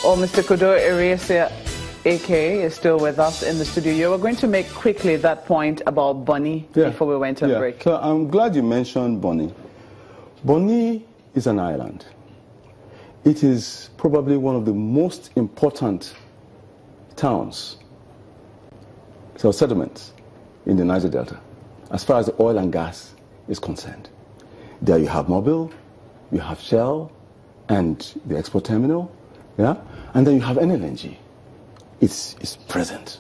Well, Mr. Kudo Eriesia, AK, is still with us in the studio. You were going to make quickly that point about Bonny before we went on break. So I'm glad you mentioned Bonny. Bonny is an island. It is probably one of the most important towns, so settlements, in the Niger Delta, as far as the oil and gas is concerned. There you have Mobil, you have Shell, and the export terminal, and then you have NLNG. It's present.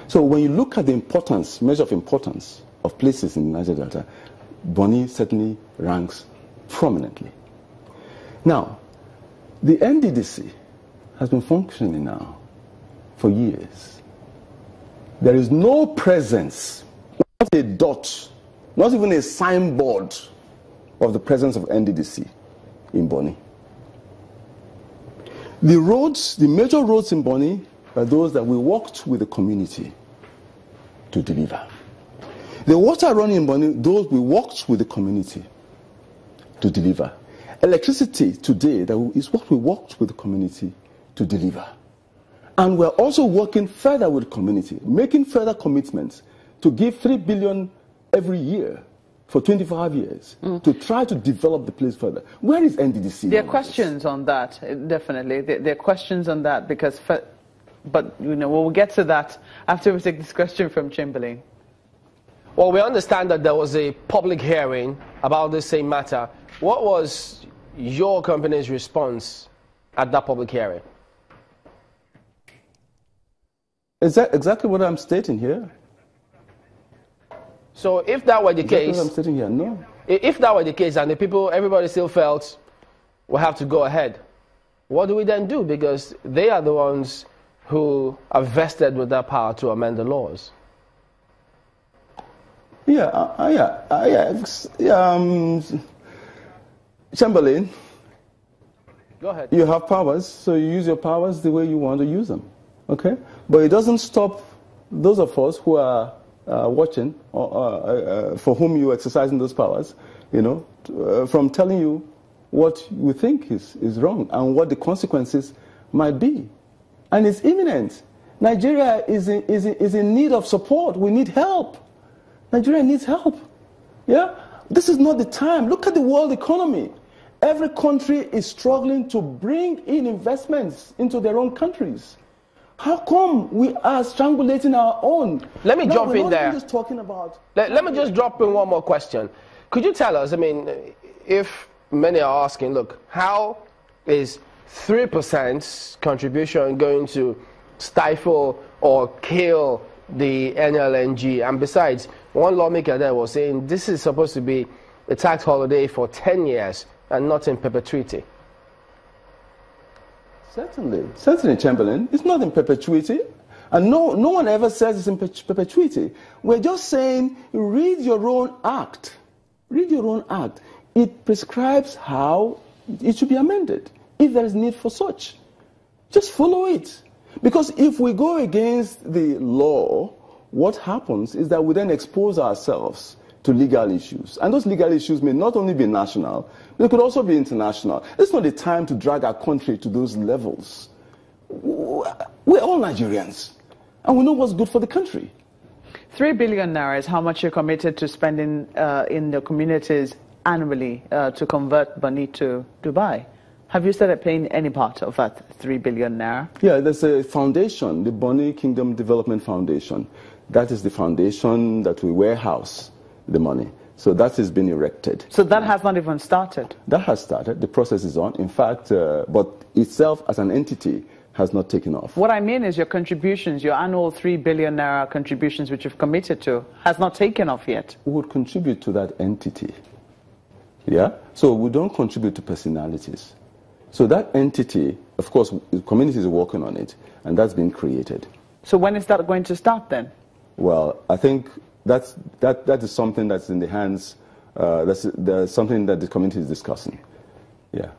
So when you look at the importance, measure of importance of places in the Niger Delta, Bonny certainly ranks prominently. Now, the NDDC has been functioning now for years. There is no presence, not a dot, not even a signboard of the presence of NDDC in Bonny. The roads, the major roads in Bonny are those that we worked with the community to deliver. The water running in Bonny, those we worked with the community to deliver. Electricity today, that is what we worked with the community to deliver. And we're also working further with the community, making further commitments to give 3 billion every year for 25 years to try to develop the place further. Where is NDDC? There are questions on that, definitely. There are questions on that because, but we'll get to that after we take this question from Chamberlain. Well, we understand that there was a public hearing about this same matter. What was your company's response at that public hearing? Is that exactly what I'm stating here? So if that were the case, what I'm stating here? No. If that were the case and the people, everybody still felt we have to go ahead, what do we then do? Because they are the ones who are vested with that power to amend the laws. Chamberlain, go ahead. You have powers, so you use your powers the way you want to use them, okay? But it doesn't stop those of us who are watching, for whom you're exercising those powers, from telling you what you think is wrong and what the consequences might be. And it's imminent. Nigeria is in need of support. We need help. Nigeria needs help. This is not the time. Look at the world economy. Every country is struggling to bring in investments into their own countries. How come we are strangulating our own? Let me jump in there. Just talking about let me just drop in one more question. Could you tell us, if many are asking, look, how is 3% contribution going to stifle or kill the NLNG? And besides, one lawmaker there was saying this is supposed to be a tax holiday for 10 years and not in perpetuity. Certainly, Chamberlain. It's not in perpetuity. And no one ever says it's in perpetuity. We're just saying, read your own act. Read your own act. It prescribes how it should be amended, if there is need for such. Just follow it. Because if we go against the law, what happens is that we then expose ourselves to legal issues. And those legal issues may not only be national, they could also be international. It's not the time to drag our country to those levels. We're all Nigerians, and we know what's good for the country. 3 billion naira is how much you're committed to spending in the communities annually to convert Bonny to Dubai. Have you started paying any part of that 3 billion naira? Yeah, there's a foundation, the Bonny Kingdom Development Foundation. That is the foundation that we warehouse the money. So that has been erected. So that has not even started? That has started. The process is on. In fact, but itself as an entity has not taken off. What I mean is your contributions, your annual 3 billion naira contributions which you've committed to, has not taken off yet. We would contribute to that entity. So we don't contribute to personalities. So that entity, of course, the communities are working on it, and that's been created. So when is that going to start then? Well, I think that is something that's in the hands, that's something that the community is discussing.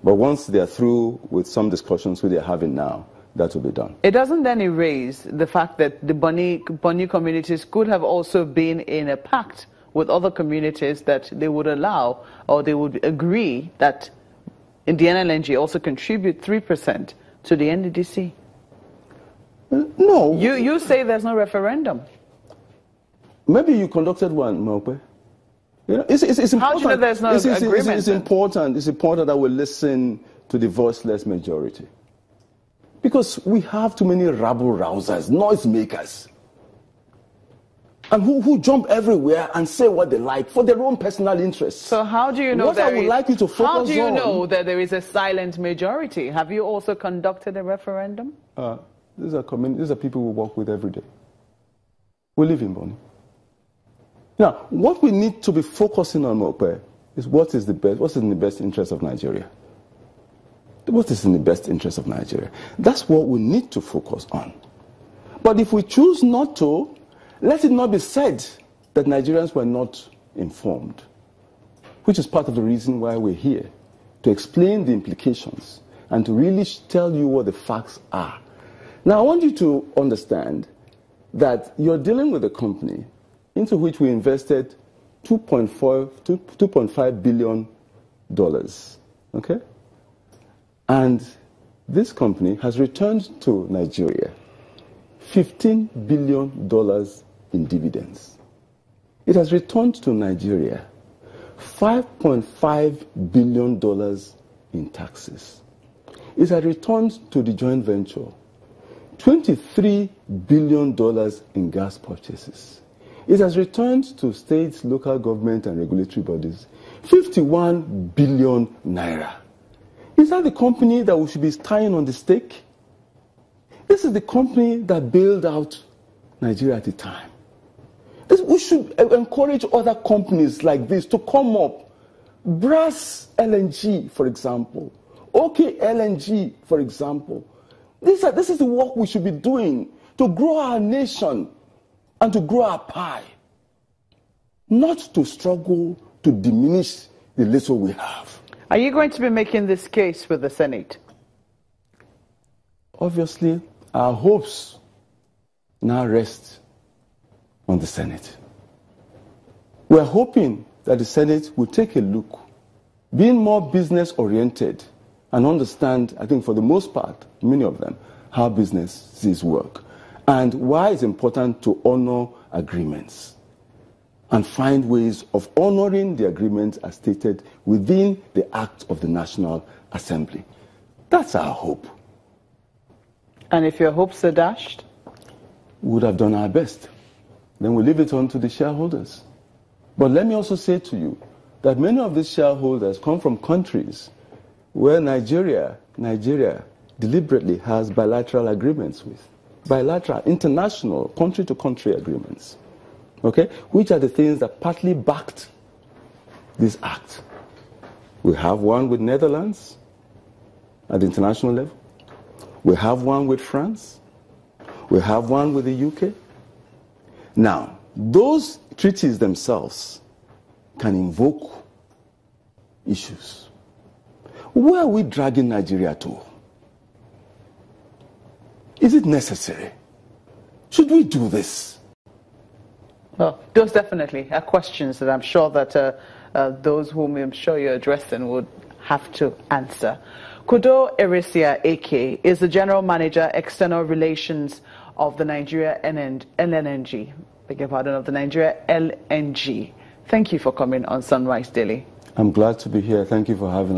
But once they're through with some discussions which they're having now, that will be done. It doesn't then erase the fact that the Bonny communities could have also been in a pact with other communities that they would allow or they would agree that in the NLNG also contribute 3% to the NDDC? No. You say there's no referendum. Maybe you conducted one, Mokwe. You know, it's important. How do you know there's no agreement? It's important that we listen to the voiceless majority. Because we have too many rabble-rousers, noise-makers, and who jump everywhere and say what they like for their own personal interests. So how do you know what I would like you to focus on? How do you know that there is a silent majority? Have you also conducted a referendum? These are people we work with every day. We live in Bonny. Now, what we need to be focusing on, Mokwe, is what's in the best interest of Nigeria. What is in the best interest of Nigeria? That's what we need to focus on. But if we choose not to, let it not be said that Nigerians were not informed, which is part of the reason why we're here, to explain the implications and to really tell you what the facts are. Now, I want you to understand that you're dealing with a company into which we invested $2.5 billion, okay? And this company has returned to Nigeria $15 billion in dividends. It has returned to Nigeria $5.5 billion in taxes. It has returned to the joint venture $23 billion in gas purchases. It has returned to states, local government, and regulatory bodies 51 billion naira. Is that the company that we should be tying on the stake? This is the company that bailed out Nigeria at the time. We should encourage other companies like this to come up. Brass LNG, for example. OK LNG, for example. This is the work we should be doing to grow our nation and to grow our pie. Not to struggle to diminish the little we have. Are you going to be making this case with the Senate? Obviously, our hopes now rest on the Senate. We're hoping that the Senate will take a look, being more business-oriented, and understand, I think for the most part, many of them, how businesses work, and why it's important to honor agreements and find ways of honoring the agreements as stated within the Act of the National Assembly. That's our hope. And if your hopes are dashed? We would have done our best. Then we leave it on to the shareholders. But let me also say to you that many of these shareholders come from countries where Nigeria deliberately has bilateral agreements with. Bilateral, international, country-to-country agreements. Okay? Which are the things that partly backed this act. We have one with Netherlands at the international level. We have one with France. We have one with the UK. Now, those treaties themselves can invoke issues. Where are we dragging Nigeria to? Is it necessary? Should we do this? Well, those definitely are questions that I'm sure that those whom I'm sure you're addressing would have to answer. Kodo Eresia AK is the General Manager, External Relations of the Nigeria NLNG. Beg your pardon, of the Nigeria LNG. Thank you for coming on Sunrise Daily. I'm glad to be here. Thank you for having us.